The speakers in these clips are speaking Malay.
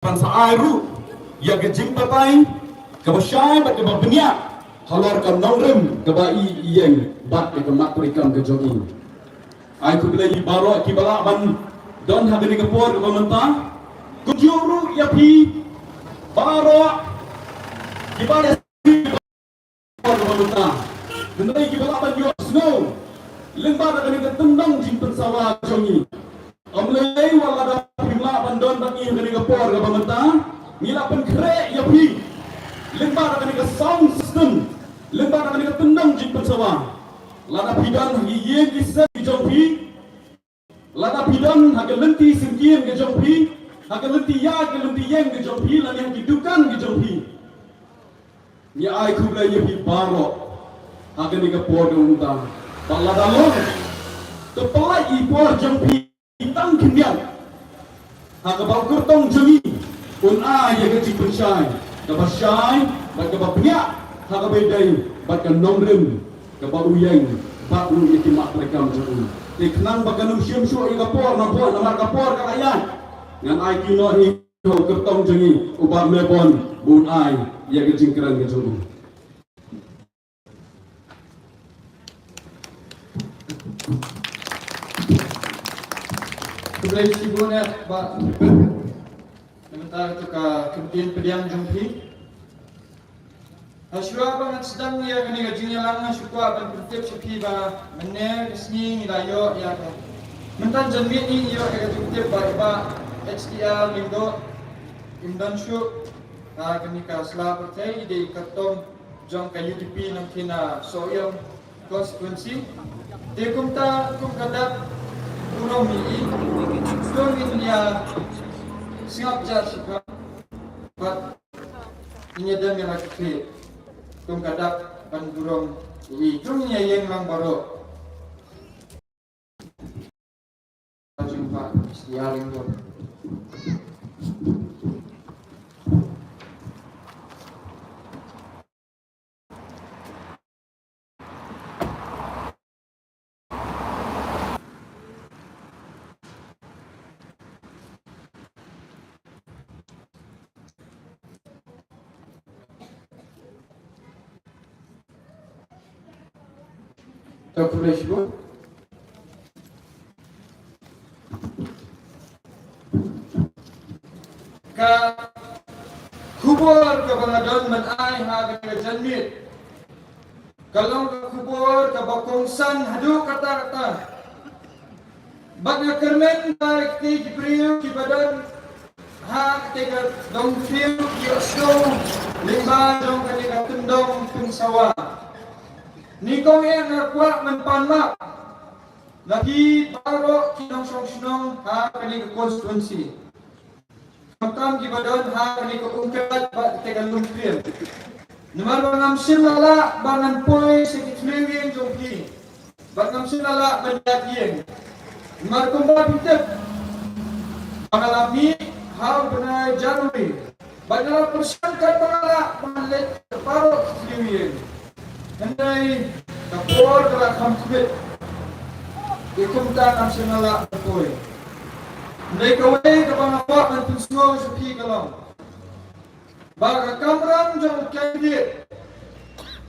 Pansairu ya gejing papai kebasyai bat kebabnya halor kan nongrem kebai iyeng bat ke matrikam ke jogi ai ku bilai baro ki bala ban don habini ke por ke pementa kujuru ya pi baro ki bala por ke pementa kendai ki bala ban yo snow lembar dari ke tendang jing pensawa jogi amlei wala da pimla bandon bagi dari ke por ke pementa mila pen krek ya pi lembar dari ke sound system lembar dari ke tendang jing pensawa lada bidan ye ki se ki jongpi lada bidan ha ke lenti singkien ke jongpi ha ke lenti ya ke lenti yeng ke jongpi lan yang kidukan ke jongpi ni ai ku la ye pi baro ha ke ni ke por ke pementa bala dalong kepala ipor jongpi tang kimbian ha ka bau kurtong jami un a ye ke cik pensyai ka basyai ba ka babnya ha ka bedai ba ka nongrem ka ba uyeng ba u ye ki mak rekam jung te knang ba ka num syem syu ye ka por na por na ka por ka ayan ngan ai ki no hi ho kurtong jami u ba me bon bun ai ye ke jingkran ke jung Boleh sibuknya Pak sementara itu ke kemudian pediam jumpi Asyua banget sedang ya kini gajinya langa syukwa dan bertiap sepi ba mener resmi nilayo ya mentan jambi ni yo ya bertiap ba HDR linggo imdan syuk kini ka sela pertai di kartong jong ka UTP nang kina soyong konsekuensi dekum ta kum kadap burung ini burung ini dia siap jadi buat ini dia melaki kum kadap ban burung ini jumnya yang lang baru jumpa istiaring tu tak boleh sebut ka kubur ke bangadon man ai ha ke janmit kalau ke kubur ke bakongsan hadu kata-kata baga kermen tarik ti Jibril ki badan ha ketika dong fil ki osno limba dong ketika tendong pensawa ni kong yang kuat menpanmak lagi baru kinong song ha kini ke konstituensi makam ki badan ha kini ke ungkat ba ketika lumpian nomor bangam silala bangan poi sekit lewing jongki bangam silala banyak yeng nomor kumba pintek bangalami ha benar Januari banyak persen kan bangala bangalet baru lewing Andai kapor kala kamkut ikumta nasional koi. Andai kawai kapang awak dan pensuo sepi kalam. Baga kamram jong kandidat.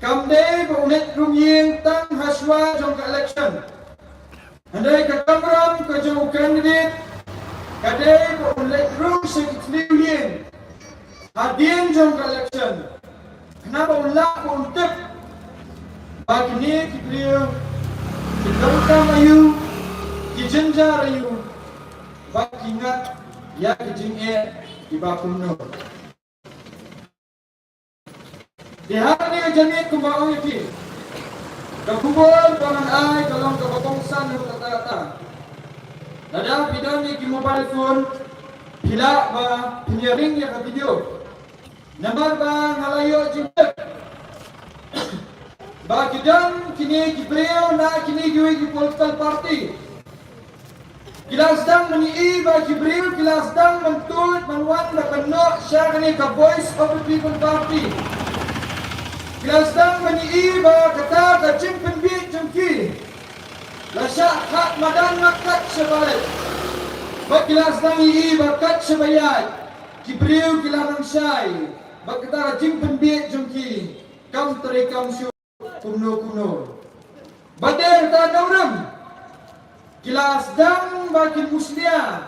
Kamdai baunet rumyeng tang haswa jong ke election. Andai ka kamram ka jong kandidat. Kadai baunet rum sekitliwien. Hadien jong ke election. Kenapa ulak untuk bagi ni kita kita mayu, kita rayu, bagi ingat ya kita iba kuno. Di hari ni jenis kumbang ini, kekubur bangan ai dalam kebangsan yang kata-kata. Nada video ni di mobile phone, pila ba penyaring ya video. Nomor ba ngalayo jemput. Bagi dan kini Jibril na kini gue di political party. Kilas dang meni ba Jibril kilas dang mentul manwan na kano siya kini ka voice of the people party. Kilas dang meni ba kata ka chimpen bi chumki. Lasya hak madan makat sebalik. Ba kilas dang i ba kat sebayat. Kibriu kilarang syai. Bagkata jing penbiak jungki. Kam terikam syuk kuno. Bader ta dauram. Kilas dang bagi muslia.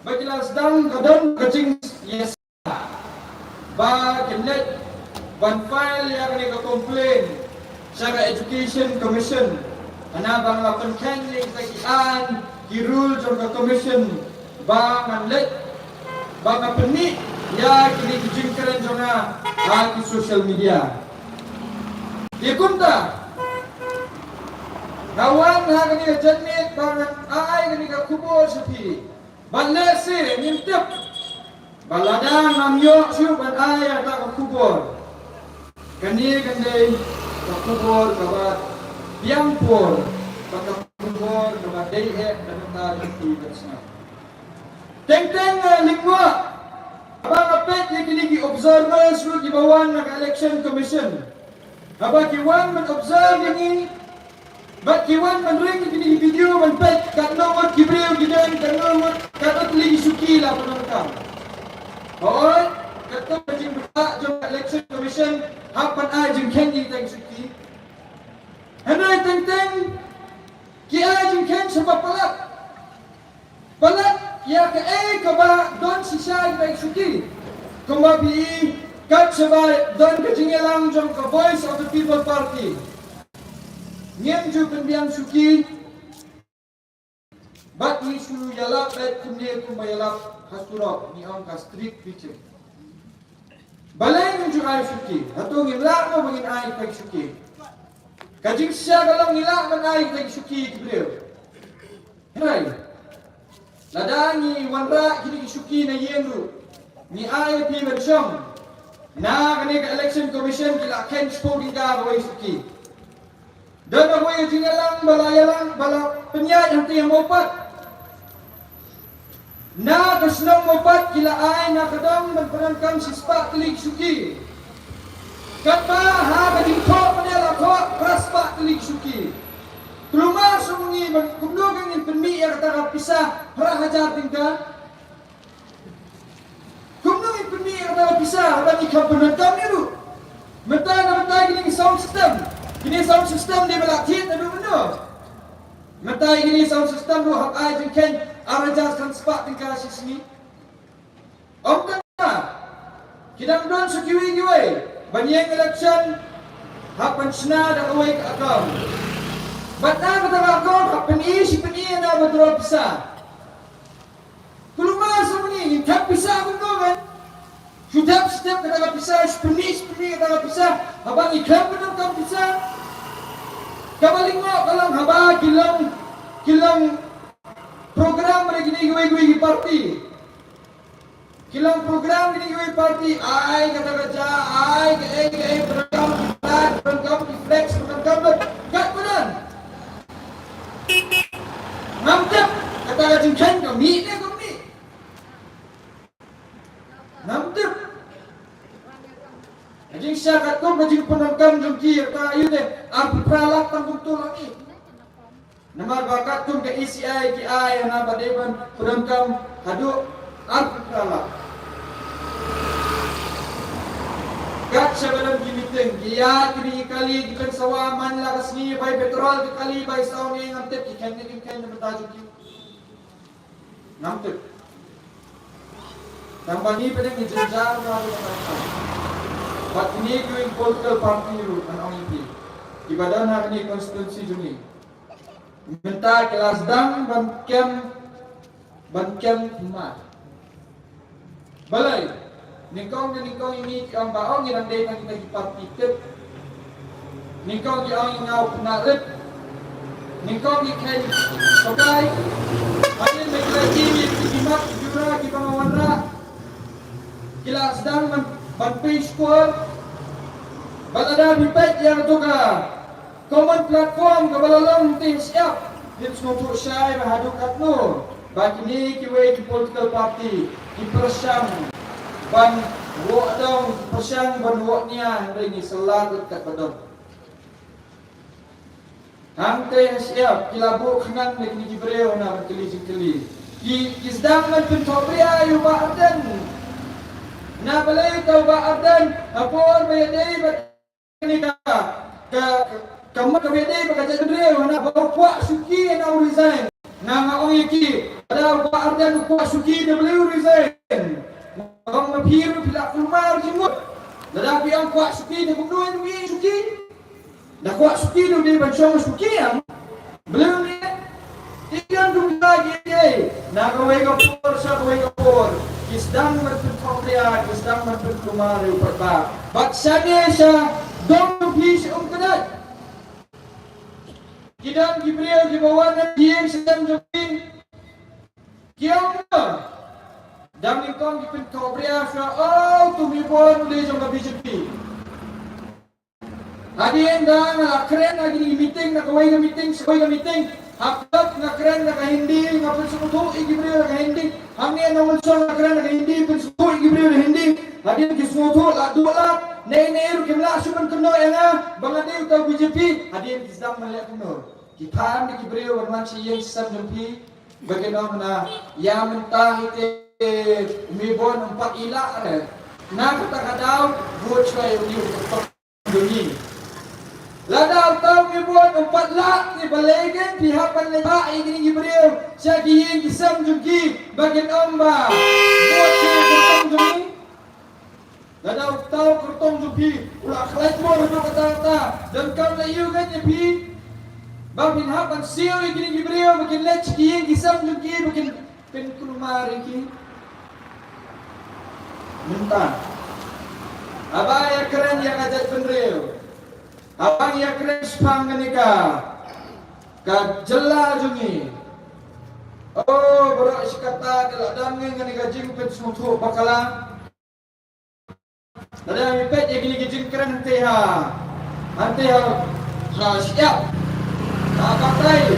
Bagilas dang kadang kecing yes. Bagi net ban file yang ni komplain. Syaga Education Commission. Ana bang lapan kanjing tagian kirul jangka commission. Bang net bang penik ya kini kijingkaren jonga di social media. Dia kunta. Kawan ha kini jannit bangan ai kini ka kubur sepi. Balik si ngintip. Baladang namyo siu ban ai tak ka kubur. Kani kandai ka kubur kabat yang pur. Ka kubur kabat dai dan ta di bersama. Teng-teng lingwa. Abang apet yang kini observer suruh di bawah nak election commission. Abang kiwan men-observe ini. Bak kiwan men-ring kini video men-pet kat nomor kibril gidan kat nomor kat atli suki lah penonton. Oi, kata jing buka jom election commission hapan ajeng kendi teng suki. Henry teng-teng ki ajeng ken sebab palat. Palat ya ke kaba don sisa teng suki. Kumbabi kat sebab don kejingelang jom ke Voice of the People Party. Ngem ju pendiam suki bat ni suru yalap bet kumde kumbayalap hasturok ni ong ka street picture balai ju ai suki atau ngilak mo bangin ai pag suki kajing siya galang ngilak man ai pag suki kibreu hai ladani wanra kini suki na yenru ni ai pi bersyam na kani ka election commission kila ken spori ga bawai suki. Dan aku yang jingalang balayalang bala penyat yang mopat. Na kesenang mopat kila ai na kadang berperankan sispak telik suki. Kata ha bagi kau penela kau raspak telik suki. Rumah semungi kumdogang yang permi yang kata pisah harah hajar tinggal. Kumdogang yang permi yang kata pisah bagi kau penonton ni tu. Mentah gini sound system. Kini sound system dia berlatih tak benar. Mentai gini sound system tu hak ai jengken arajaskan sepak tingkah sini. Om kata kita don sekiwi giwai banyak election hak pensna dak awai ke akam. Batang kata akam hak si peni na betul pisah. Keluma semuanya tak pisah betul kan. Sudah setiap kata pisah peni kata pisah. Abang iklan betul kan pisah. Kabaling mo kalang haba kilang program mereka ni gue party. Kilang program ni gue party. Ai kata kerja, ai ke program di flex program kat badan. Nampak kata kerja kan kami ni. Nampak. Jing syarat kau bajing penonton jungki ka ayu deh api peralatan betul lagi. Nama bakat tum ke ECI ki ai na badeban penonton hadu api peralat. Kat sebelum meeting dia kali kita sawaman la resmi bai petrol kali bai saun yang ngantep ikan bertajuk ki. Ngantep. Tambah ni pada ngejar lalu But ini doing political party route and OEP. Ibadah nak ni konstitusi juni. Minta kelas dang bankem mat. Balai. Ningkong ini ang baong yang day nang kita party tip. Ningkong yang ngau penarit. Ningkong ikan okay. Ayin may lagi imat jura kita mawanra. Kelas dang banpay school balada bipet yang tu ka common platform ka balalong things up hits mo po siya mahaduk at no baki ni kiway ki political party ki persyang ban wo dong persyang ban wo niya ring salat kat badong hangte siap kilabu khangan ni kibreo na kili ki isdang man pintobria yu ba'dan Na balay tau ba ardan hapon bayadai ba ni kamu bayadai ba kaja dre na bawa suki na resign. Na ngong yaki ada ba ardan ko suki na balay resign. Ngong mapiru pila kumar jimut. Nada piang ko suki na bugnoy ni suki. Na ko suki no di bansong suki am. Belum ni ikan dum lagi ye. Na kawai kapur sa kawai kapur. Kisdang berpengkaulian, kisdang berpengkumar upatba. Baksanya siya, dong pis kadat. Kidang Gibril dibawa na diyeng sedang jopin. Kiyang mo. Dang nikong dipengkaulian siya, oh tumibon ulit sa BJP. Hadiin dang keren lagi di meeting, nakaway na meeting, sakaway na meeting. Hakap na keren na kahindi, nga pensuto, Gibril na kahindi. Hangin ang unsol na keren na kahindi, pensuto, Gibril na hindi. Hadin kismuto, dula, neir, kimla, suman kuno, nga, bangadiw tau BJP. Hadin kisdam malihat kuno. Kipaan di Gibril, warman siya sistem jumpi. Bagaimana na, ya mentah ite, umibon, empat ilak, na kata daw, buat siya yung dunia. Lada tau ibuat 4 lak ni balagan pihapan leba ini Gibril syagihin kisam jumki bagian amba buat siya kurtong jumki lada tau kurtong jumki ulah kelait mo betul kata-kata dan kau na iyo kan nyapi bagin hapan siyo ini Gibril bagian let syagihin kisam jumki bagian penkulumari ki mentah abaya keren yang ajak penril abang ya kres pangganika ka jela jungi oh bro iskata kala dangen nganika jing pet sutu bakala ada mi pet ya gini jing keren teha ante ha siap pakai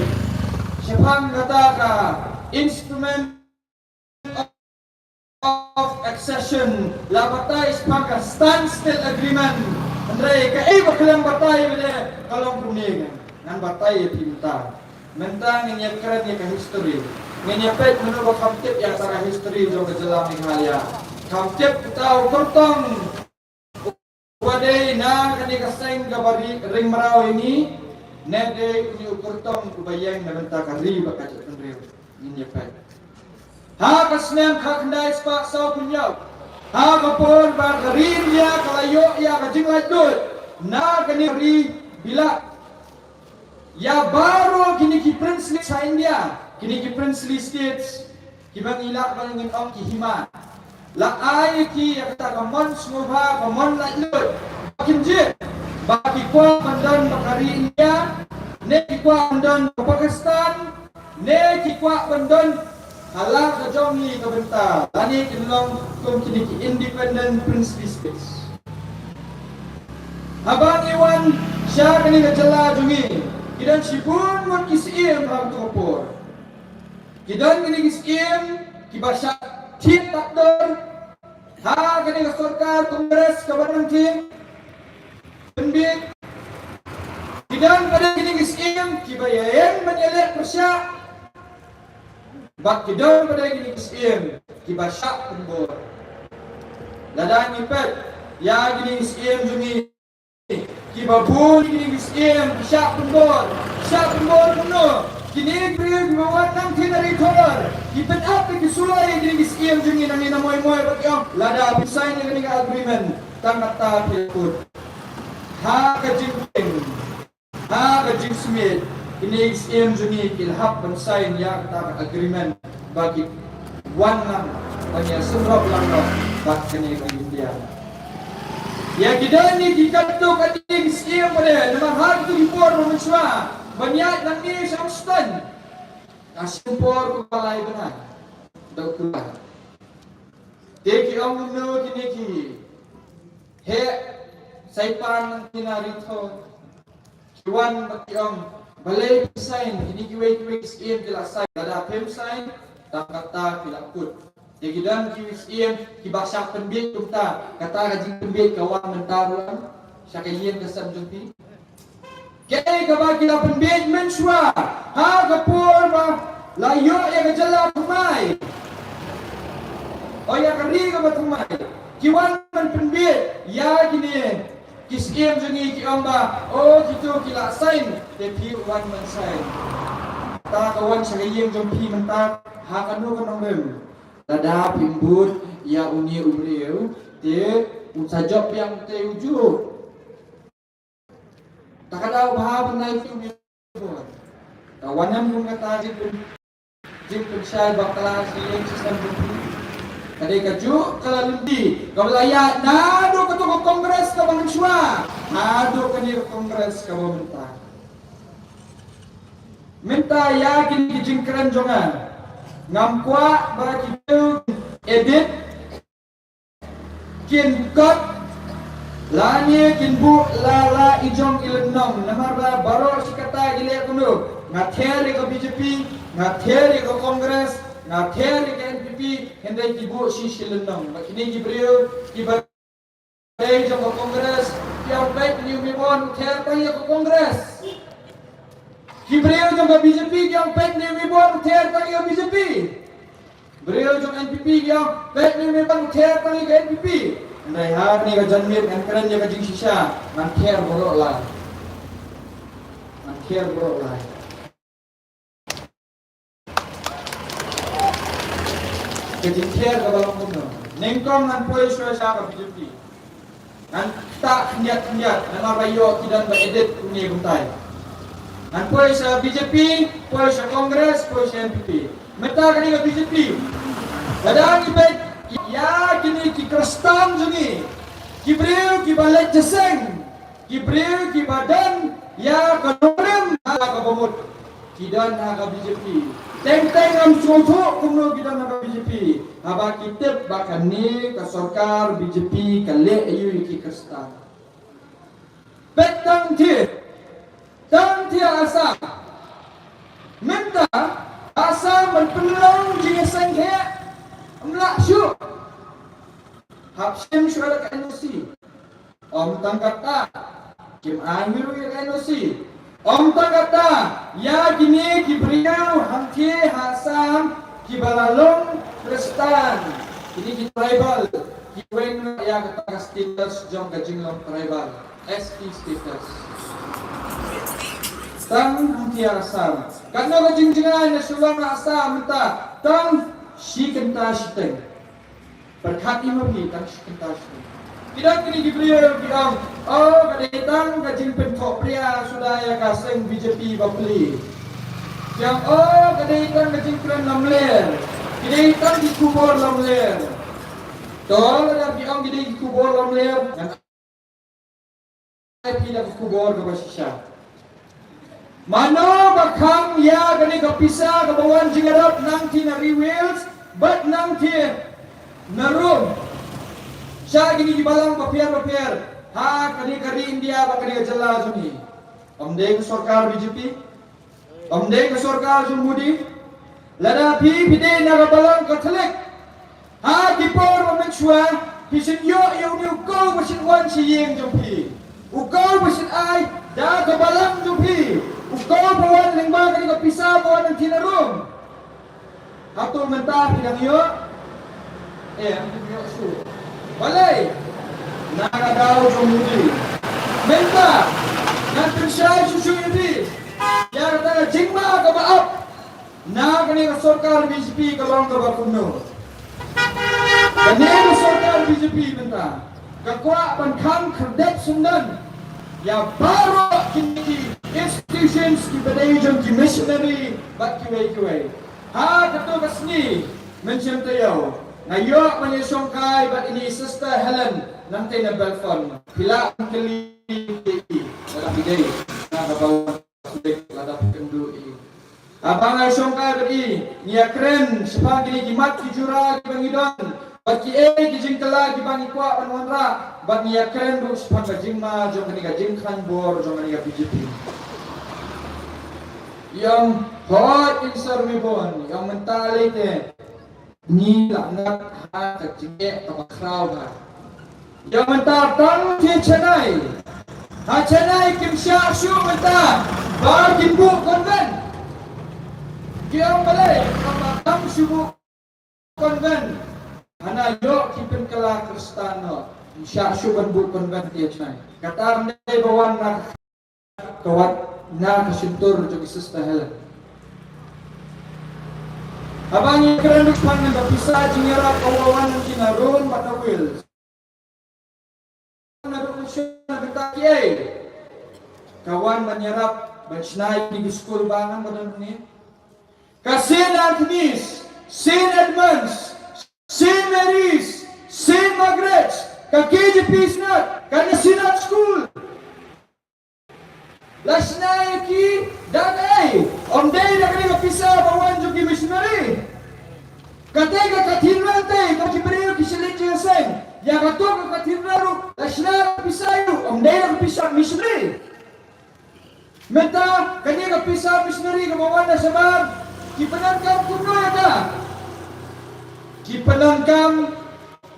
sepang kata ka instrument of accession la batai sepang standstill agreement Andre, kaya bakalang batay bile kalong kuningan. Ngan batay pinta. Mentang nginya keren ya ka history. Nginya pet menurut kamtip yang tara history jo kejelaming halya. Kamtip tau kurtong. Wadai na kani kaseng gabari ring marau ini. Nede kuni kurtong kubayang na benta kari bakajat Andre. Nginya pet. Ha kasnem kakndai spak saw punyau. Apapun bakarin ya kalayo ya kajing ladut na kani ri bila ya baru kini ki princely sa India kini ki princely states kibang ila balingin ong ki hima la ay ki ya kata kamon smuha kamon ladut kimje baki kwa pandan bakari India ne ki kwa pandan Pakistan ne ki kwa pandan halak ke jongi ke bentar tani kinlong kum kini ki independent princely states abang iwan sya kini ke jela jongi kidan sibun mun kisiem ram topor kidan kini kisiem ki basya tin takdor ha kini ke sarkar kongres kabanan tim penbit kidan pada kini kisiem ki bayayen menyelek persya bak kidon pada gini kisiem kibasyak pembor ladang ipet ya gini kisiem jungi kibabun gini kisiem kisyak pembor kuno kini beri bawat nang tinari tolor ipet apa kisulai gini kisiem jungi nang ina moy bak yong lada pisai ni gini agreement tangat ta pilkut ha kajingping ha kajingsmith ini XM jungi kilhap bensain ya kata agreement bagi wan lang banyak surab lang bak kini ke India ya kita ni dikatu kat XM boleh nama hal tu dipor mencua banyak lang ni samstan asimpor balai benar dokulah deki ang no kini ki he saipan tinarito kiwan bakyong balai sign ini kiwe SEM jelasai ada pem sign tak kata pilakut jadi dan SEM kibasyak penbit kumta kata rajin penbit kawan mentaruan syakayen kesam jumpi kaya kabagi la penbit mensua ha kapur ba layo ya kejala kumai oh ya kari ka batumai kiwan man penbit ya gini kisiem jungi ki amba oh gitu kila sign te pi wan man sign ta kawan sagayeng jom pi mentak ha kanu kanong rem tada pimbut ya uni umriu te sajop yang te uju takadaw baha benai tu mi kawanan mun kata jim pensai bakala sieng sistem bumi kadai kaju kala lundi kaulaya nado ketua kongres ka bang Shua nado kani kongres ka minta yakin kijingkran jongan ngamkwa bagi edit kin kot lani kin bu lala ijong ilenong namara baro sikata gile kuno ngatheri ko BJP ngatheri ko Kongres ngatheri ko NPP hendai kibu silenong bakini gibril kibai jong ko Kongres yang baik ni umibon ther tanya ko Kongres gibril jong ko BJP yang baik ni umibon ther tanya BJP beliau jong NPP yang baik ni umibon ther tanya ko NPP Andai hari ni kajanmir kan keren dia kajing sisa manker borok lah kajing care ke balong kuno nengkong nan poi suasa ka BJP nan tak niat nan rayo kidan ba edit kuni buntai nan poi sa BJP poi sa Kongres poi sa NPP meta kani ka BJP badang ibet ya kini ki kristan jungi kibril ki balik jeseng kibril ki badan ya kanorem ka pemut kidan ka BJP teng-teng am suatu kumno kidan ka BJP aba kitep bakani ka sarkar BJP kale ayu ki kristan betang ti asa minta asa menpelong jeseng he amla syuk hapsim syuara ka NOC om tangkata kim amiru ya ka NOC om tangkata ya gini kibriau hamke hasam kibalalong kristan ini ki tribal kiwen ya kata status jong kajinglong tribal ST status tang hamke hasam kana kajingjingan na sulang asam minta tang si kenta siteng berkati mabi tang si kenta siteng tidak kini dibeliau bilang oh kadetang kajing pentok pria sudah ya kaseng BJP bapli yang oh kadetang kajing keren lamler kadetang dikubur lamler tol ada bilang kadetang dikubur lamler yang tidak dikubur ke basisya Mano bakang ya gani kapisa kabawan jingarap nang tinari wheels but nang tin narum siya gini gibalang papier ha kani India ba kani jala juni omde ko sarkar BJP omde ko sarkar jumudi lada pi pide nagabalang Catholic ha dipor mamenswa pisin yo ni ko masin wan siyeng jumpi ukaw masin ay da kabalang jumpi Ukau bawan lingba kani kapisa bawan ng tinarum. Atong mentah pinang iyo. Ang pinyo su. Balay. Nakadaw jumudi. Menta. Nantinsay susuyudi. Yang kata jingma kabaap. Na kani sarkar BJP kabang kabakuno. Kani sarkar BJP menta. Kakwa pankang kerdek sundan. Ya baru kini institutions ki badayong ki missionary bat kiway ha kato kasni mention tayo ngayo manisong kay bat ini Sister Helen nang tay na Belfon pila ang kali wala bigay na kabawan lada kendui abang ay song kay bat niya kren sa pagini gimat ki jura ki bangidon bat ki gijing kala ki bangikwa panwanra bat niya kren do sa pagajingma jong kani gajing khanbor jong kani BJP yang hot insar mibon yang mentali te ni langat ha kecike kabakraw ha yang mentatang ti Chennai ha Chennai kim sya syu menta bar kimbu konven yang balai kamatang subu konven Hana yo kipen kala Kristano. Insya syuban bu konventi cai. Katar ndai bawan na kawat na kasintur jo Isus tahel. Abang yang keren depan yang berpisah jingira kawawan yang kinarun matawil. Kawan menyerap bersenai di school bangan pada ni. Saint Agnes, Saint Edmunds, Saint Mary's, Saint Margaret's, KKJ Pisnat, karena Sinat School. Lasnai ki dan om day na kani mapisa bawan jogi missionary. Katega katinran tay kakibreo kisilit sen. Ya kato katinran lasnai pisayo om day na kapisa missionary. Menta kani kapisa missionary kabawan na sabab kipanangkam kuno ada. Kipanangkam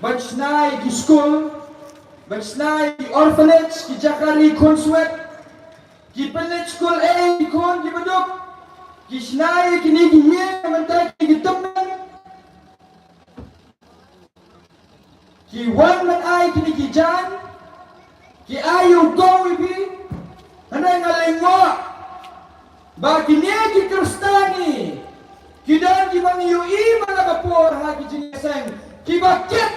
bansnai ki school, bansnai ki orphanage ki Jakari Consuet. Kipenet school kon kibadok kisnai kini kiye mentai kitemen ki wan man ai kini kijan ki ayu go ibi ana ngalengo ba kini ki kristani kidan ki bang yu i mana kapor ha ki jineseng ki bakit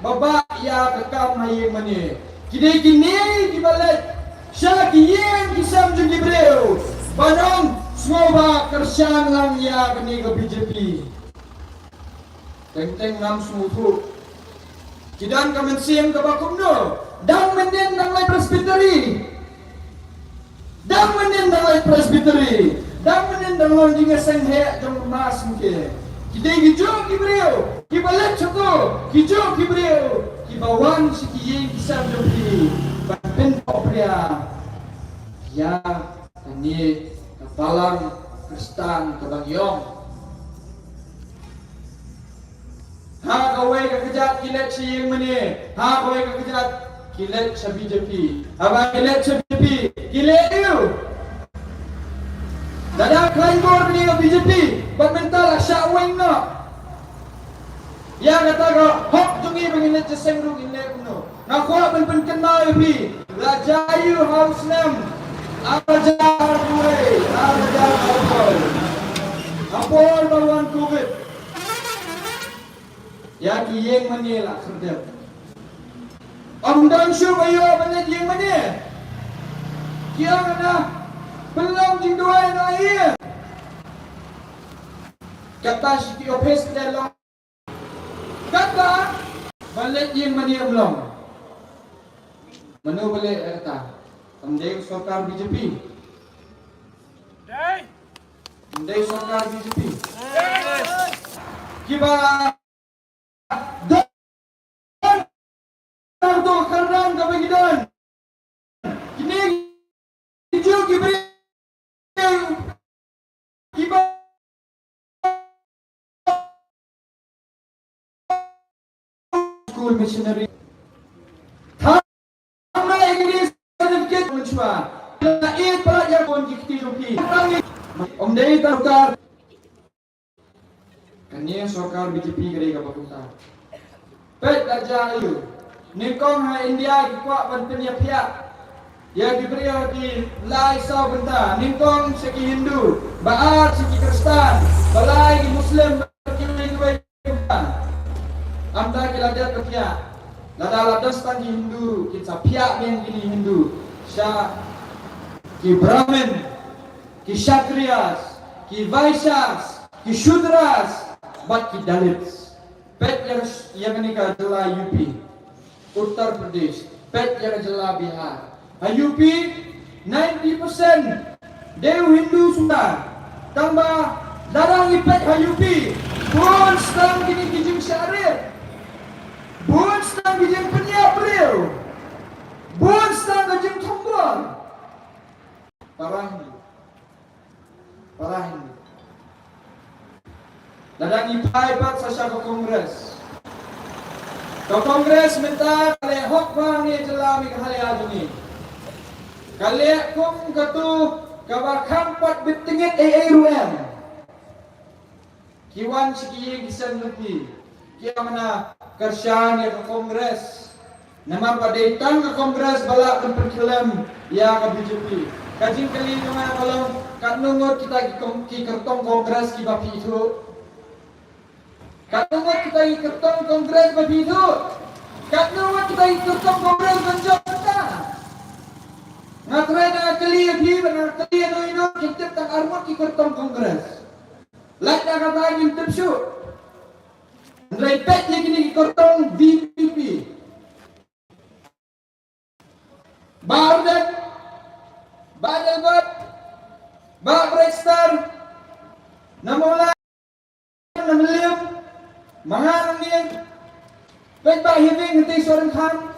baba ya kakam haye mani kini ki balet siya kiyeng kisam jeng Gibreo Banong semua kersyang lang ya kini ke BJP Teng-teng nam sumutu Kidan kamensiam ke bakumno Dang menden dang lai presbytery Dang menden dang lai presbytery Dang menden dang lai jinga senghe jang mas mungkin Kidai gijo Gibreo Kibalet choto Gijo Gibreo Kibawan si kiyeng kisam jeng Gibreo Pentok pria ya ini kepalang Kristan kebagyong ha kawai kekejat kilet siyeng meni ha kawai kekejat kilet sa BJP abang kilet sa BJP kilet you dadak klaimor ni ke BJP mental asya weng no ya kata ko hok jungi benginet seseng rung inek no nakwa ben kenal bi rajayu house nem ajar gue ajar apol bawan covid ya kiyeng manila sedep amdan syu bayo banyak yang mana kiyang na belum jing dua na iya kata si opes delong kata balik yang mana belum Manu boleh kata, Amdai Sarkar BJP. Amdai Sarkar BJP. Kiba dan to karang kabagidan. Kini hijau kibri kiba school missionary. Lain pelajar pun jikti rupi. Om Dei Sarkar. Kanya Sarkar BJP kiri kapal kita. Pet darjah itu. Nikong ha India kuat bantunya pihak. Ya diberi di lai sau benda. Nikong segi Hindu, Baat segi Kristen, balai Muslim berkini dua kita. Amda kiladat ke pihak. Lada ladastan di Hindu, kita pihak yang kini Hindu. Syah ki Brahmin, ki Kshatriyas, ki Vaishyas, ki Shudras, bat ki Dalits. Pet yang ini ka jela UP, Uttar Pradesh. Pet yang jela Bihar. UP 90% Dew Hindu sudah. Tambah darang ipet UP. Bun stang kini kijing syarif. Bun stang kijing penyabril. Bun stang kijing tombol. Parah ini. Dadang ipai-ipat sa Kongres. Ke Kongres minta kali hok bang ni jelami kahali aju ni. Kali kum katu kabar kampat bitingit ruem. Kiwan sikiyeng isan lupi. Kaya mana kersyan ya ke kongres. Nama padetang ke kongres balak dan perkelam ya ke BJP. Kajing kali nama kalau kat nungut kita ki kertong kongres ki bapi itu. Kat nungut kita ki kertong kongres bapi itu. Kat nungut kita ki kertong kongres banjok kita. Ngatre na kali abi benar kali no kita tak armut ki kertong kongres. Lak dah kata lagi tersu. Repet lagi ni kertong DPP. Bardet, Badelbot, Bak Brexter, Namola, Namlium, Mangarang ni, Pet Bak Hiving nanti Soren Khan.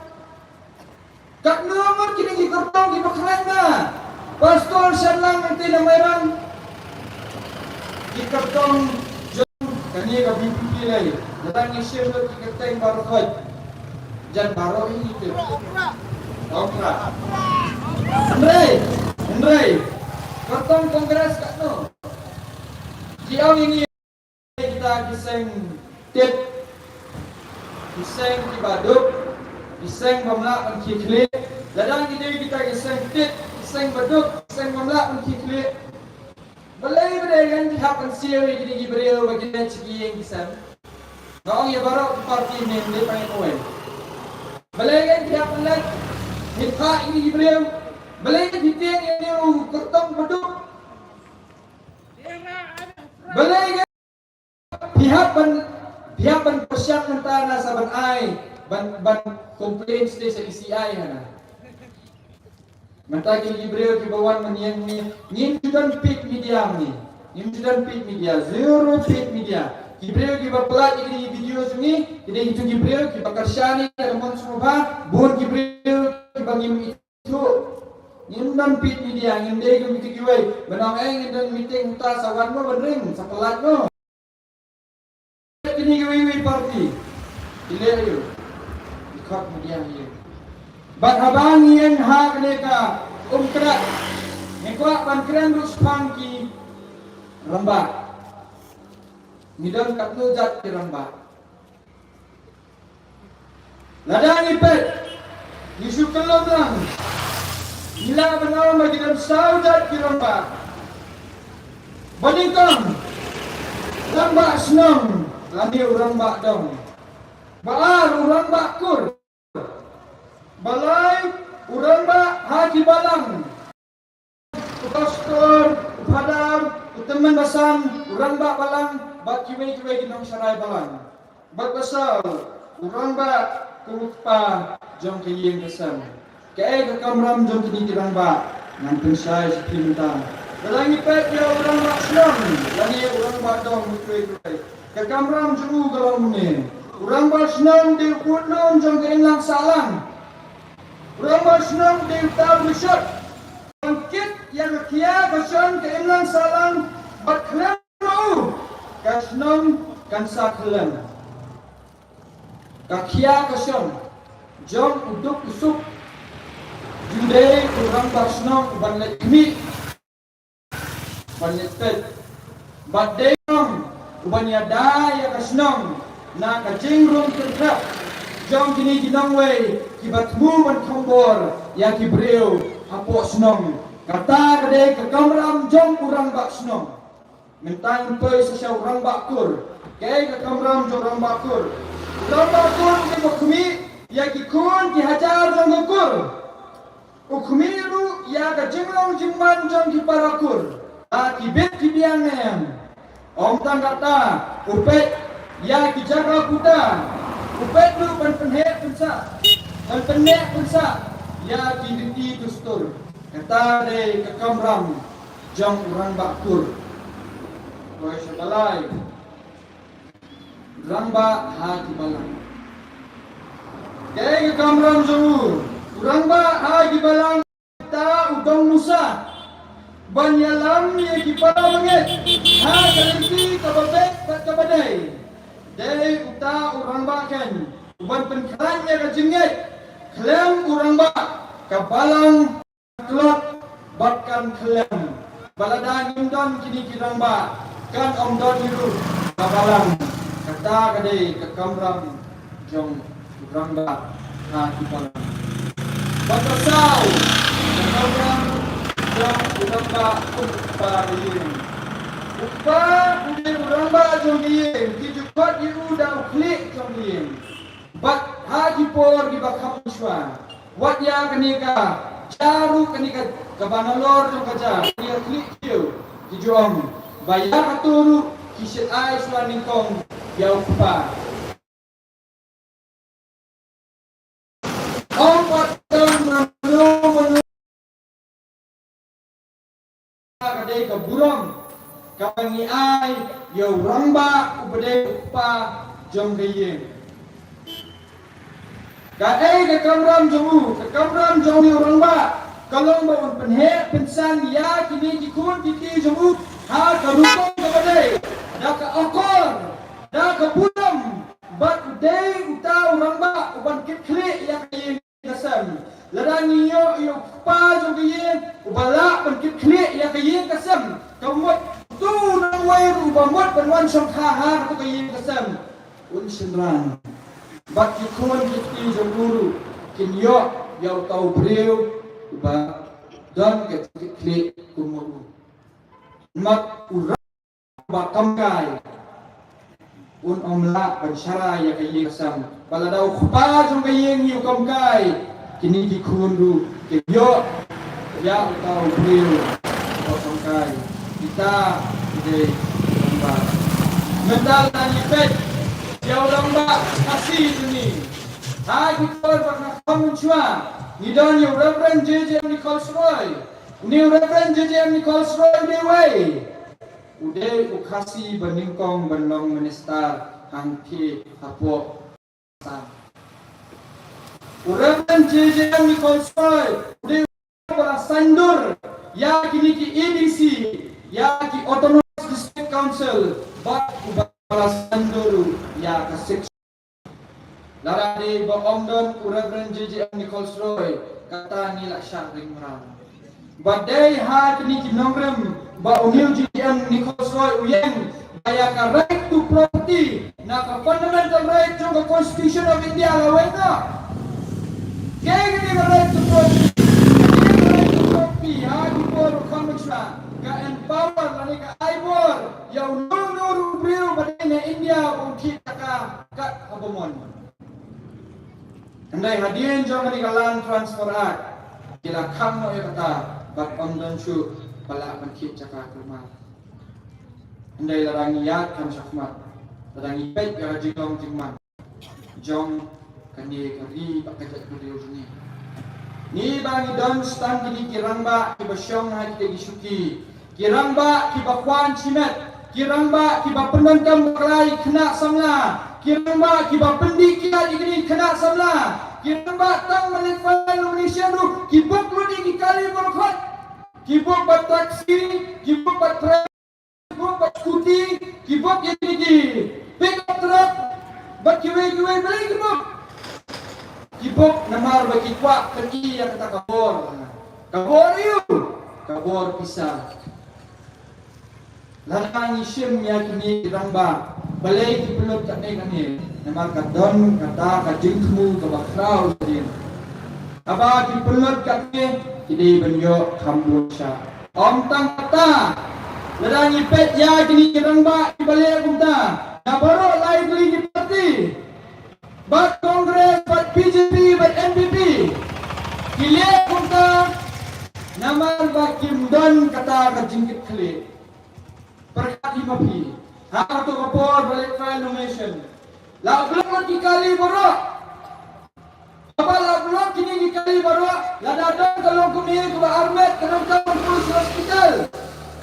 Kat nomor kini di kertong di Bakran na. Pastor Sherlang nanti namayang. Di kertong John kani ka BPP lagi. Datang isir di kertong Barokot. Jan Barok ini tu. Okra. Andre, kertong kongres kat no. Kiau ini kita kiseng tip, kiseng kibaduk, kiseng mamlak menkiklik. Ladang kita kiseng tip, kiseng baduk, kiseng mamlak menkiklik. Balai kan dihapan siawi gini beriau bagi dan ciki yang kisah. Kau ya baru parti ni dia panggil koin. Balai kan dihapan lagi. Hikah ini beliau balai fitian yang dia kertong beduk. Balai pihak ban persiap mentana saban ai ban komplain stay sa ICI hana. Mata kini beliau di bawah menyang ni sudah pit media ni. Ni sudah pit media, zero pit media. Gibril ki bapelat ini video sungi, kita itu Gibril ki bakarsyani ramon semua, buat Gibril ki bangim itu. Nyundan pit media ngende ki miti kiwai, benang ngenden meeting uta sawan mo benring sapelat mo. Kini kiwi party. Ile yo. Ikut media ye. Bat abang yen hak neka umkrat. Ngekwa ban kren ruspang ki rembak. Midang kat nujat ki rambak. Ladang ipet. Isu kelom lang. Ila benar bagi dalam saujat ki rambak. Bandingkan. Rambak senang. Lani rambak dong. Baar rambak kur. Balai rambak haji balang. Pastor, padam, teman basam, rambak balang. Bak kiwai ginong saray balang. Bak basal, urang ba kulukpa jong kiyeng kesam. Kaya kakamram jong kini dirang ba nang pensay sa pinta. Dalang ipet ya urang ba silang, lani urang ba dong mutwe-twe. Kakamram jong galang mune. Urang ba senang di putnom jong kailang salang. Urang ba senang di taw risyot. Bangkit yang kia kasan kailang salang bat klam mau. Kasnom kan saklan. Kakia kasyon. Jom uduk usuk. Jundai urang basnom banlet mi. Banlet pet. Badayong ubanya daya kasnom. Na kajing rum terkrap. Jom kini ginangway. Kibatmu man kombor. Ya kibreu. Hapok snom. Kata kadai kekamram jom urang basnom. Mentang poi sesau orang bakur, kaya kekamram jom orang bakur. Orang bakur ni ukumi, ya kikun kihajar jom bakur. Ukumi lu ya kejemlong jemban jom kiparakur. Kibet kibiang nem. Om tang kata, upet ya kijaga kuda. Upet lu penhet pensa, penhet pensa. Ya kiditi tustur. Kata de kekamram jom orang bakur. Kau sebalai, ramba hati balang. Kaya kamram jemu, ramba hati balang. Ta udang musa, banyalam ye kipala banget. Ha kalenti kababet kat kabadai. Dai uta uramba kan, uban penkeranya kajinget. Klem uramba kabalang kelot batkan klem. Baladang indon kini kiramba. Kan om don hidup kabalang kata kadai kekamram jong ramba ha kipang batasau kekamram jong ramba upa yin upa udin ramba jong yin kijupat yu da klik jong yin bat ha kipor di bakam shwa wat ya kenika caru kenika kabanalor jong kaca dia klik yu kijong bayar aturu kisit ay shwa ningkong yau upa kadai ke burung kapangi ai yo ramba ubade upa jom gayeng kadai ke kamram jomu ke kamram jomu yo ramba kalong ba penhe pensan ya kini dikun titi jomu ha karukong kabadai da ka okor da ka burung bat udai utau ramba uban kikli ya gayeng kasam ladani yo pa jom gayeng ubala ban kikli ya gayeng kasam kamot tu nang wai ubamot banwan som kha tu gayeng kasam un sinran bat kikon kiti jom guru kin yo tau breu uba dan kikli kumuru mat ura ba kamkai un omla ban syara ya gayeng kasam baladau khpa jom gayeng yu kamkai kini dikundu keyo ya utau beliau kosong kai kita ide lomba medal tani pet ya lomba kasih ini hai kita pernah kamuncua ni dan you Reverend JJ Nicholas Roy ni Reverend JJ Nicholas Roy dewe ude ukasi beningkong benong minister hangki hapo Reverend JJ Nicholas Roy udah para sandur ya kini ki EDC ya ki Autonomous District Council bak para sandur ya ke six larade ba omdon Reverend JJ Nicholas Roy kata ni laksyah ringram badai ha kini ki nongrem ba unil JJ Nicholas Roy uyengaya ka right to property na ka fundamental right trong the Constitution of India lawena kaya ni right to property, ha before convention, ka empower lani ka ibor, yaw nuru brio badai na India untuk ka kabomon. Andai hadirin jom ni kalan transfer act, kila kamu ya kata bak omdan shu pala pankit caka rumah. Andai larang yat kam syakmat, larang ipet ya jilong jingman, jong kani kari pakai video ini. Ni bagi don stand kini kirangba kibasyong ha kita gisuki. Kirangba kibakwan cimet. Kirangba kibapenonton maklai kena samla. Kirangba kibapendi kita digini kena samla. Kirangba tang Malaysia Indonesia tu kibuk lu di kali berkot. Kibuk bat taksi, kibuk bat tram, kibuk bat skuti, kibuk yang ini. Pick up truck, bat kiwe-kiwe balik kibuk. Kibuk namar bagi kuat pergi yang kata kabor. Kabor you. Kabor pisah. Larang isim ya kini ramba. Balai ki pelut kat ni. Namar kadon kata kajingmu ke bakrau din. Aba ki pelut kat ni kini benyo Kamboja. Om tang kata. Larang ipet ya kini ramba ki balai kumta. Na baru lain beli ki parti. Bat Kongres, bat PJP, bat NPP Kilia kumta Namar bakim don kata kajingkit kali Perhati mapi Hak tu kapor balik file nomination Lau belum dikali borok Apa lau belum kini dikali borok Ladadang kalau kumir kuba armet Kenamkan polis hospital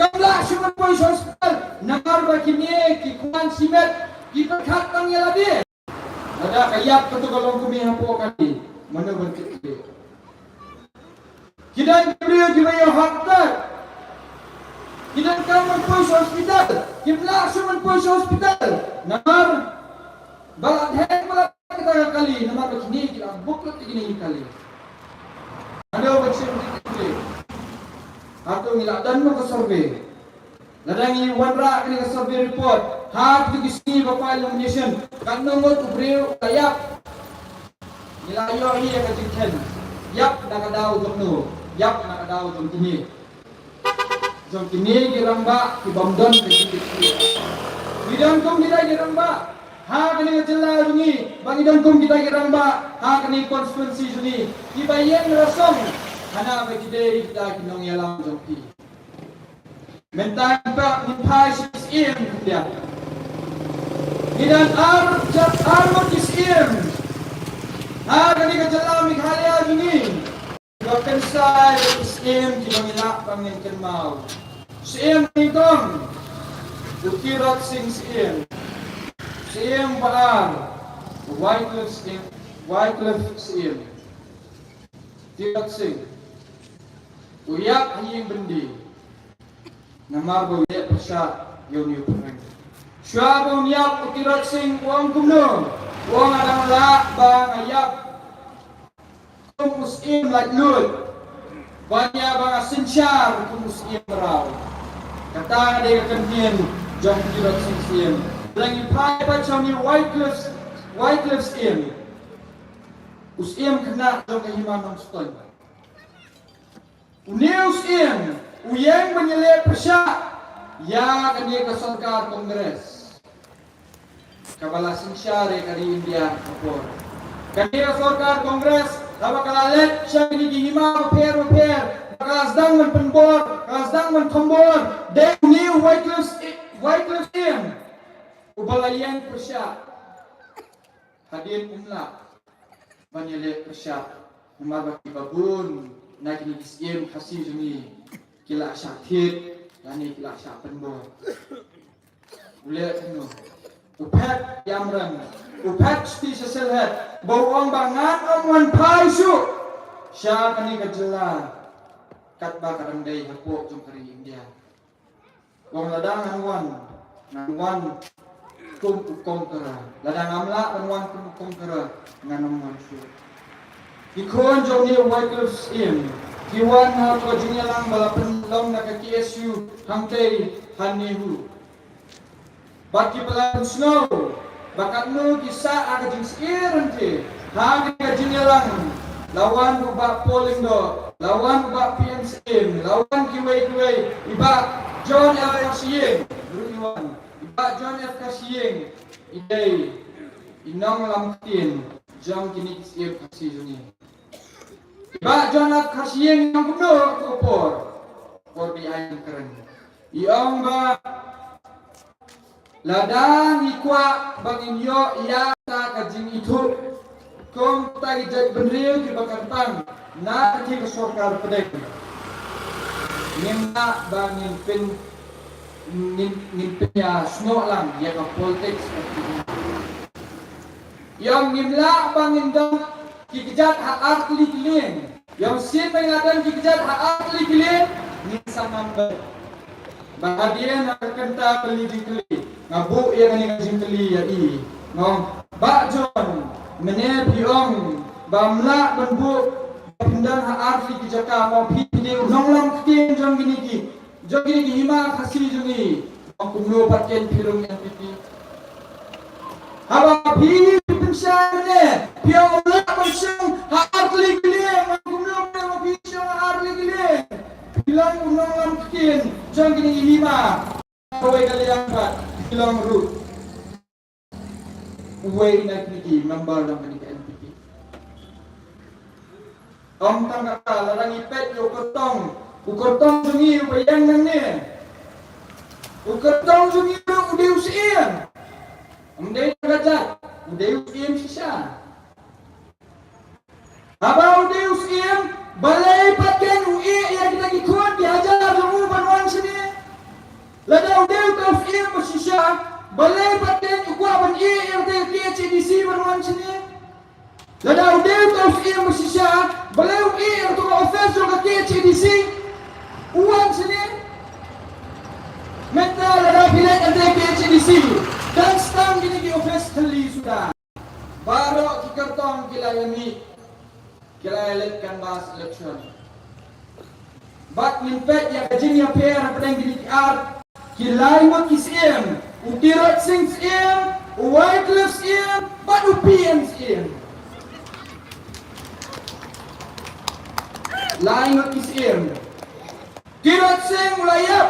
Kamlah syukur polis hospital Namar bakim ni kikuan simet Kiperkat tangnya lagi ada kayak tu kalau kami hampa kali mana berkit dia. Kita beri juga hak tak. Kita kamu polis hospital. Kita langsung polis hospital. Namar balat hek balat kita kali. Namar begini kita bukut begini kali. Ada macam ni. Atau ngilak dan mau ke survey. Ladangi wanra kena ke survey report. hard to see Bapak nomination. Kan nomor ubreu tayap. Nilayo iya kajingken. Yap nakadaw jomno. Yap nakadaw jom kini. Jom kini giramba kibamdon kajingken. Bidang kum kita giramba. Ha kani ngejela jungi. Bangidang kum kita giramba. Ha kani konstituensi jungi. Kibayen rasong. Hana bagi kita kinong yalang jompi. Mentang pak nipai sisim dia. Idan armut sisim. Ha kani kejela mikhalia jungi. Bahkan saya sisim kinong ilak pangin kenmau. Sisim nitong. Ukirat sing sisim. Sisim baar. Wycliffe sisim. Tirat sing. Uyak hiying bendi. Namar bawiyak persat yun yung pangin. Siya bumiyak ukirat sing uang kumno. Uang adang la bang ayak. Kumusim latlut. Banya bang asinsyar kumusim raw. Kata nga day kakantin jong ukirat sing siyem. Lang ipay pa siya ni Wycliffe siyem. Usim kena jong kahiman ng stol. Unius in uyang menyelip persya ya kani ke sarkar kongres kabala sinsyare kari India kapor kani ke sarkar kongres laba kalalet siya kini gihima repair kalasdang man penbor kalasdang man tombor de uniu Wycliffe in ubalayan persya hadin umla menyelip persya umabaki babun na kinigisiem kasi jumi kila syakit yani kila syapenbo ulet no upet yamran upet sti seselhet bawang bangat amwan paisu sya kani kajela katba karandai hapok jong kari India wong ladang nangwan kum kera ladang amla nangwan kum kera nganong su Ikon jom ni Wycliffe in Kiwan ha ko jinya lang balapan long na ka KSU hangtay hanihu. Baki pelan snow bakat no kisa aga jing irante hang ka jinya lang lawan ubak polling do lawan ubak PNC lawan kiway iba John F. Kasiyeng Ruiwan iba John F. Kasiyeng idai inong lamtin jam kini kisir kasih juni. Iba John F. Kasiyeng yang kuno kopor por di ayam keren. Iong ba ladang ikwa bangin yo iya ta kajing itu kom ta ijat benril di bakantang na ki kesorkar pedek. Nimna bangin pin nimpenya sno lang ya ka politics. Yang nimla bangin dang kikijat hak akli kilin yang sin mengatakan kikijat hak akli kilin ni samambar bahadian akan ta keli dikeli ngabu yang ni ngajing keli ya i ngom ba John menep yong bamla benbu pindan hak akli kijaka mau pide nonglang kitin jong gini ki hima khasi jungi kumlo patken pirung yang pipi haba pi pensyarne piang ulah pensyang harli gile ngumno mo pensyang harli gile bilang unang lam kin jang kini lima kawai kalian bat bilang ru uway na kini member ng kini NPP om tang kata larang ipet yo ukotong jungi bayang nang ni ukotong jungi udah usian Umday gajat, uday usim sisa. Aba uday usim, balay patken ui yang kita ikut diajar jemu banwan sini. Lada uday usim sisa, balay patken ukwa ban yang kita KCDC banwan sini. Lada uday usim sisa, balay yang kita office juga KCDC uang sini. Menta lada bilet ada KCDC. Dan stang gini di office teli sudah. Baru kikartong kila eletkan bahas election. Bak minpet ya kajin ya pair apa yang gini art kilai mo kisiem Ukirot Singh's in, Wycliffe's in, but UPN's in. Laingot is in. Kirot Singh ulayap.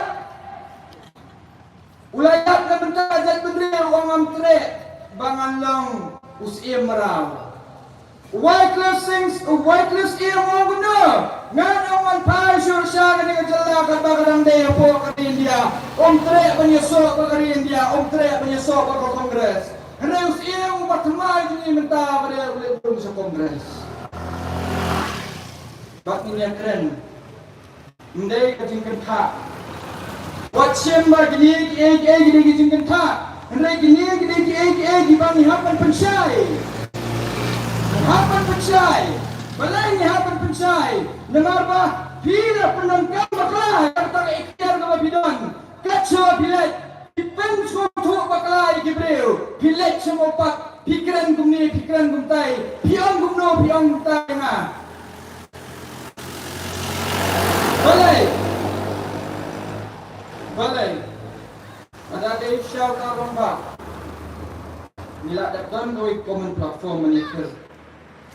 Ulayap na bentajat bedri wang amtre bangan long usim meraw. Wycliffe's in wang guna. Ngan awan pai syursa kani kejala kat bagadang daya po kat India. Tre penyesok kat India, tre penyesok kat Kongres. Hendak usim pertama ini mentah pada belum sa Kongres. Bak ini yang keren. Ndai kejingkan tak. Wat siapa gini kejingkan tak. Ndai gini bang ni hapan pensai. Hapan pensai. Balai ni hapan pensai. Dengar bah, bila penangkap baklah tak ikhtiar ke bidon. Kacau bilet. Dipen suatu baklah Gibril. Bilet semua pak. Pikiran kumni, pikiran kumtai. Piang kumtai na. Balai. Ada Dave Shaw karong ba. Nila datang koi common platform manager.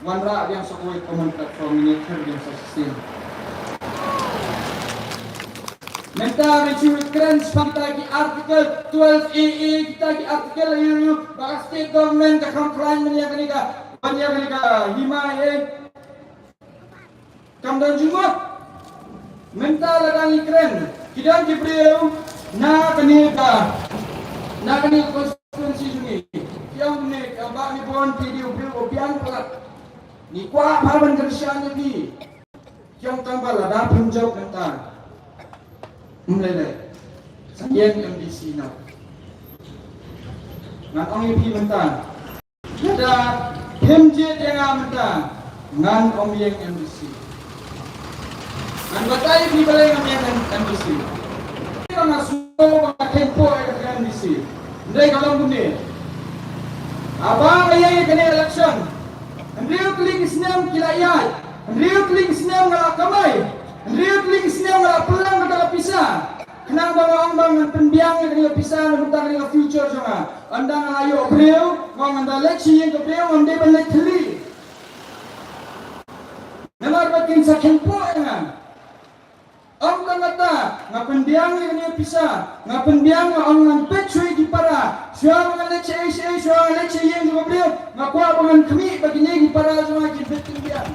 Wanra yang sakoi common platform manager yang sa sistem. Menta mencuri keren kita ki artikel 12AA kita ki artikel you baka state government ka complain manya kanika himay kamdan jumot. Menta ladang keren kidang Gibril na kanika konstituensi sungi yang ni abang ni pun video opian pelat ni kuat haban kerjanya ni yang tambah ladang Punjab menta mulai sayang MDC na ngan ang ipi menta ada PMJ dengan menta ngan om yang MDC ngan batay ipi balay ng yang MDC mga suko mga tempo ay MDC hindi kalang bumi abang ayay kani election hindi kling isnam kilayat hindi kling isnam nga kamay hindi kling isnam nga pulang nga pisa kenang bang ng penbiang nga pisa nga nga future nga anda nga ayo brio nga anda lechi nga brio ande balay tali namarbatin sa tempo nga ang tangata nga pendiang nga pisa nga pendiang nga ang petsoy di para siya nga leche yang nga brio nga kuha pangan kami bagini di para sa mga kinpeting biang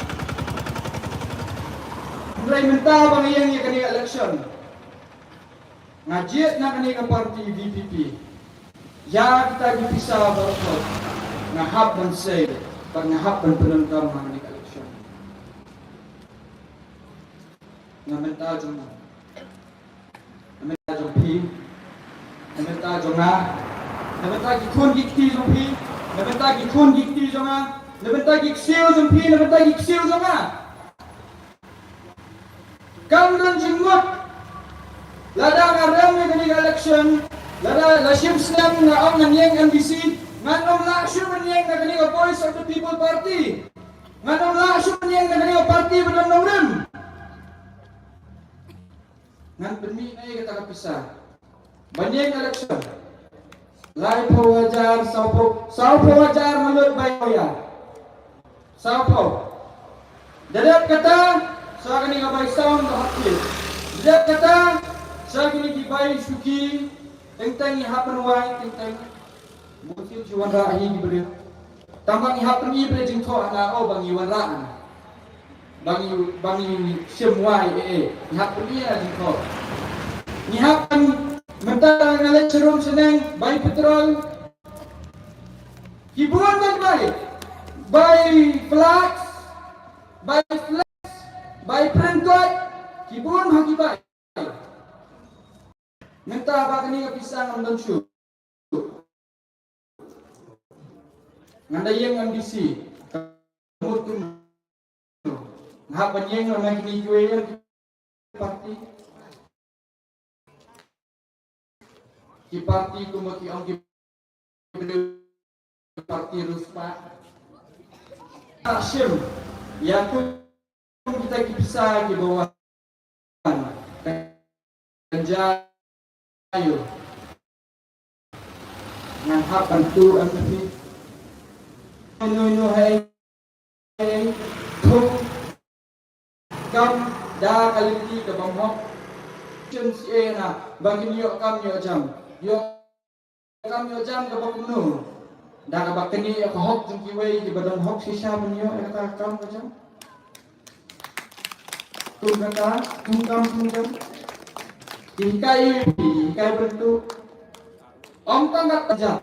mulai menta bang yang kani election ngajet na kani ka party VPP ya kita dipisa barokot nga hapon say pag nga hapon penentang mga election nga menta jong pi menta jong nga menta ki kun gikti jong pi menta ki kun gikti jong nga menta ki kseo jong pi menta ki kseo jong nga kamdan jingmot lada nga ram nga kani election lada lasim slam nga ang nanyeng MBC nganong laksyo nanyeng nga kani Voice of the People Party nganong laksyo nanyeng nga kani party badang nangrim ngan benmi ay kata kapisa banyeng election lai pawajar sao pawajar malut bayoya sao dadap kata sa kani nga bay sound hakil dadap kata sa kini gibay suki tentang ihapan wai tentang mungkin jiwan rahi gibri tambang ihapan ibre jing tho na o bang iwan ra bang semua ihapan ia jing tho ihapan mentang ngalet serum seneng bay petrol hiburan bay flax by printot hiburan hagi bay minta apa kini pisang ang dansyo ngandayeng ambisi mutum ngapanyeng nga kini jual parti ki parti kumaki ang parti ruspa asyim ya kita bisa di bawah Kanjayo ngan hak bantu amni nu hai thung kam da kaliti ke bangkok chen sie na bagi yo kam yo jam ke bangkok nu da ka bakni ko hok jung ki wei di badan hok sisa mun yo ka kam ka jam tung kata tung jam dikai bentuk om tanggat jam